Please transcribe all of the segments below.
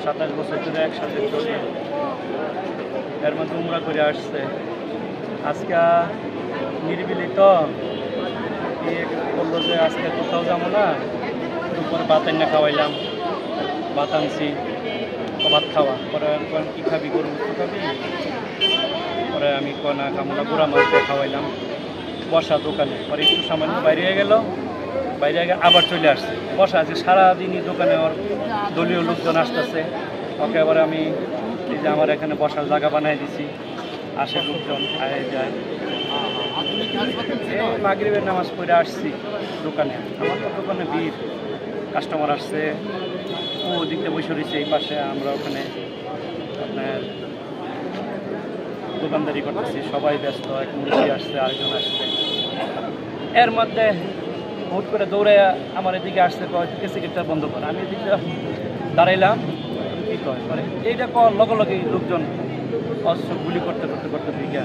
27 বছর ধরে একসাথে চলে, এর মধ্যে উমরা করে আসছে। আজকে নিরিবিলি তো বললো যে আজকে কোথাও যাবো না, দুপুরে ভাত এনে খাওয়াইলাম, ভাত আনছি, ভাত খাওয়া পরে কী খাবি, গরু খাবি? পরে আমি কনা কামলা গুঁড়া মাছ দিয়ে খাওয়াইলাম, বসা দোকানে। পরে একটু সামান্য বাইরে গেল, বাইরে গিয়ে আবার চলে আসছে, বসা আছে সারাদিনই দোকানে। ওর দলীয় লোকজন আসতেছে, ওকে আবার আমি এই যে আমার এখানে বসার জায়গা বানাই দিছি, আসে লোকজন আয় যায়। মাগরিবের নামাজ পড়ে আসছি দোকানে, আমার তো দোকানে ভিড়, কাস্টমার আসছে, ও দিকতে বসে রয়েছে এই পাশে, আমরা ওখানে আপনার দোকানদারি করতেছি, সবাই ব্যস্ত। এক মুরগি আসছে, আরেকজন আসছে, এর মধ্যে হুট করে দৌড়ে আমার এদিকে আসছে, কয় সিগারেটটা বন্ধ করে। আমি এদিকে দাঁড়াইলাম, কী কয় করে এইটা কর, লগে লগে লোকজন অস্ত্র গুলি করতে করতে করতে দিকে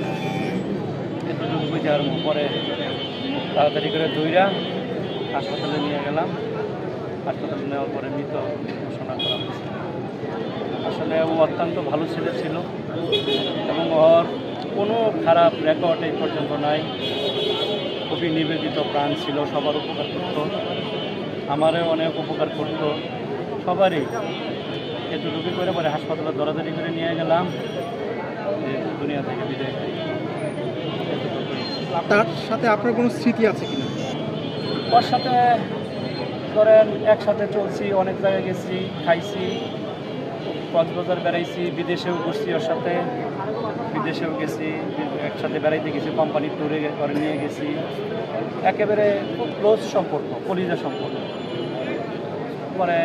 এতটুকু বুঝে। আর পরে তাড়াতাড়ি করে দৌড়া হাসপাতালে নিয়ে গেলাম। হাসপাতালে নেওয়ার পরে মৃত ঘোষণা করা হয়েছে। আসলে ও অত্যন্ত ভালো ছেলে ছিল এবং ওর কোনো খারাপ রেকর্ড এই পর্যন্ত নাই। খুবই নিবেদিত প্রাণ ছিল, সবার উপকার করতো, আমারও অনেক উপকার করতো, সবারই। এতটুকু করে পরে হাসপাতালে দৌড়াদৌড়ি করে নিয়ে গেলাম, দুনিয়া থেকে বিদায়। তার সাথে আপনার কোনো স্মৃতি আছে কিনা? ওর সাথে ধরেন একসাথে চলছি, অনেক জায়গায় গেছি, খাইছি, কক্সবাজার বেড়াইছি, বিদেশেও ঘুরছি ওর সাথে, বিদেশেও গেছি, একসাথে বেড়াইতে গেছি, কোম্পানির ট্যুরে করে নিয়ে গেছি। একেবারে খুব ক্লোজ সম্পর্ক, কলিজা সম্পর্ক। পরে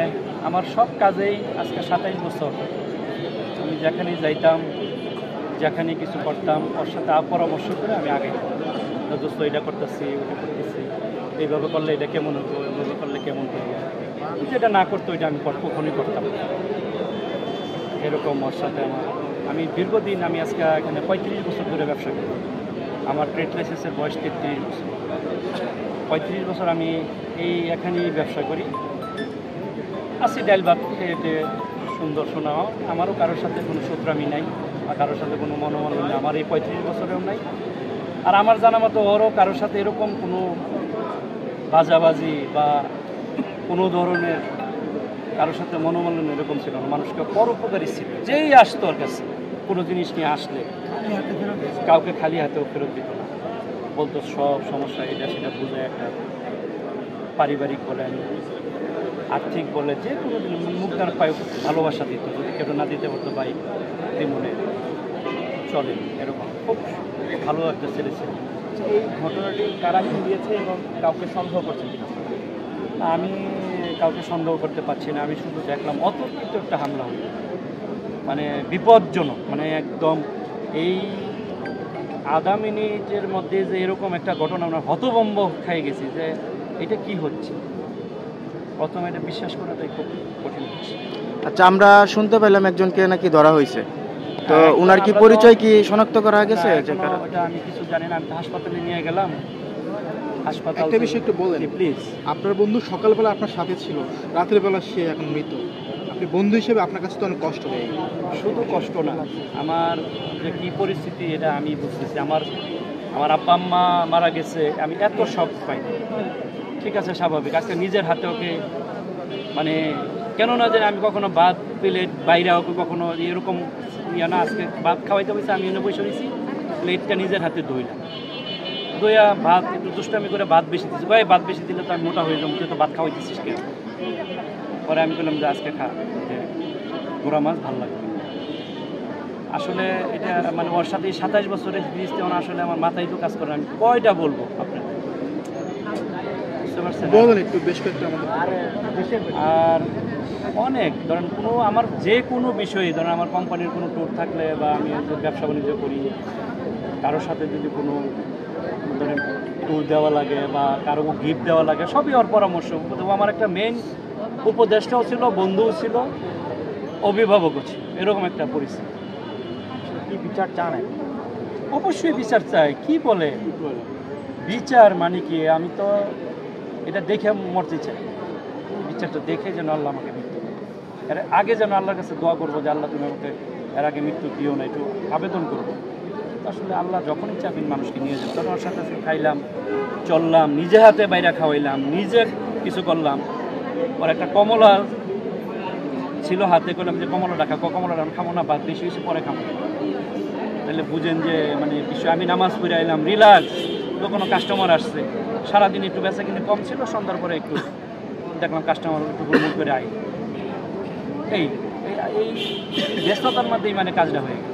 আমার সব কাজেই আজকে 27 বছর আমি যেখানেই যাইতাম, যেখানে কিছু করতাম, ওর সাথে পরামর্শ করে আমি আগে দোস্ত এটা করতেছি, ওটা করতেছি, এইভাবে করলে এটা কেমন হতো, এইভাবে করলে কেমন হতো, যেটা না করতো এটা আমি কখনই করতাম। এরকম ওর সাথে আমি দীর্ঘদিন, আমি আজকে এখানে 35 বছর ধরে ব্যবসা করি। আমার ট্রেড লাইসেন্সের বয়স 33 বছর। 35 বছর আমি এখানেই ব্যবসা করি। আসি ডাইল ভাত খেয়ে সুন্দর শোনাও। আমারও কারোর সাথে কোনো শত্রুমি নাই বা কারোর সাথে কোনো মনোমালিন্য নেই, আমার এই 35 বছরেও নাই। আর আমার জানা মতো ওরও কারোর সাথে এরকম কোনো বাজাবাজি বা কোনো ধরনের কারোর সাথে মনোমালিন্য এরকম ছিল না। মানুষকে পরোপকারী ছিল, যেই আসতো ওর কাছে কোনো জিনিস নিয়ে আসলে কাউকে খালি হাতেও ফেরত দিত না, বলতো সব সমস্যা এটা সেটা বুঝে একটা পারিবারিক বলেন, আর্থিক বলে, যে কোনো মুখদার পায় ভালোবাসা দিত। যদি কেউ না দিতে পারতো ভাই মনে চলে, এরকম খুব ভালো একটা ছেলে ছিল। এই ঘটনাটি কারা দিয়েছে এবং কাউকে সন্দেহ করছেন কিনা? আমি কাউকে সন্দেহ করতে পারছি না, আমি শুধু দেখলাম অতর্কিত একটা হামলা হলো, মানে বিপজ্জনক, মানে একদম এই আধা মিনিটের মধ্যে যে এরকম একটা ঘটনা, আমরা হতভম্ব খেয়ে গেছি যে এটা কি হচ্ছে। প্রথমে এটা বিশ্বাস করাটাই খুব কঠিন হচ্ছে। আচ্ছা, আমরা শুনতে পেলাম একজনকে নাকি ধরা হয়েছে, তো ওনার কি পরিচয় কি শনাক্ত করা গেছে? এটা আমি কিছু জানি না, আমি তো হাসপাতালে নিয়ে গেলাম। হাসপাতাল একটা বিষয় একটু বলেন প্লিজ। আপনার বন্ধু সকালবেলা আপনার সাথে ছিল, রাতের বেলা সে এখন মৃত, আপনি বন্ধু হিসেবে আপনার কাছে তো অনেক কষ্ট নেই? শুধু কষ্ট না, আমার যে কী পরিস্থিতি এটা আমি বুঝতেছি। আমার আব্বা আম্মা মারা গেছে, আমি এত শখ পাই। ঠিক আছে, স্বাভাবিক। আজকে নিজের হাতে ওকে, মানে কেন না যে আমি কখনো ভাত প্লেট বাইরে ওকে কখনো এরকম না, আজকে ভাত খাওয়াইতে হয়েছে, আমি এনে বসে রয়েছি, প্লেটটা নিজের হাতে ধুইলাম, দইয়া ভাত একটু দুষ্টামি করে ভাত বেশি দিচ্ছি, ভাই ভাত বেশি দিলে তো আমি মোটা হয়ে যাবো, তুই তো ভাত খাওয়াইতেছিস কেন? পরে আমি বললাম যে আজকে খা, যে গোড়া মাছ ভালো লাগবে। আসলে এটা মানে ওর সাথে 27 বছরের জিনিস তেমন আসলে আমার মাথায় তো কাজ করে, আমি কয়টা বলবো আপনার, বুঝতে পারছেন? বলেন একটু, বেশ কয়েকটা আমাদের। আর অনেক ধরেন কোনো আমার যে কোনো বিষয়ে, ধরেন আমার কোম্পানির কোনো ট্যুর থাকলে বা আমি ব্যবসা বাণিজ্য করি, কারোর সাথে যদি কোনো ধরেন ট্যুর দেওয়া লাগে বা কারো গিফট দেওয়া লাগে, সবই ওর পরামর্শ। আমার একটা মেইন উপদেষ্টাও ছিল, বন্ধুও ছিল, অভিভাবকও ছিল, এরকম একটা পরিস্থিতি। কি বিচার চান? অবশ্যই বিচার চাই। কি বলে বিচার মানে কি? আমি তো এটা দেখে মরতে চাই, বিচারটা দেখে যেন আল্লাহ আমাকে মৃত্যু দেয়। এর আগে যেন আল্লাহর কাছে দোয়া করবো যে আল্লাহ তুমি আমাকে এর আগে মৃত্যু দিও না, একটু আবেদন করবো। আসলে আল্লাহ যখনই চাবেন মানুষকে নিয়ে যাবেন। তখন ওর সাথে খাইলাম, চললাম, নিজে হাতে বাইরে খাওয়াইলাম, নিজে কিছু করলাম। ওর একটা কমলা ছিল হাতে, করলাম যে কমলাটা খাবো, কমলাটা আমি খাবো না, বাদ বেশি বেশি পরে খাবো। তাহলে বুঝেন যে মানে বিষয়, আমি নামাজ পড়ে আইলাম রিল্যাক্স, তো কোনো কাস্টমার আসছে, সারাদিন একটু বেচা কিনে কম ছিল, সন্ধ্যার পরে একটু দেখলাম কাস্টমার একটু হুড়মুড় করে আই, এই এই ব্যস্ততার মধ্যেই মানে কাজটা হয়ে গেল।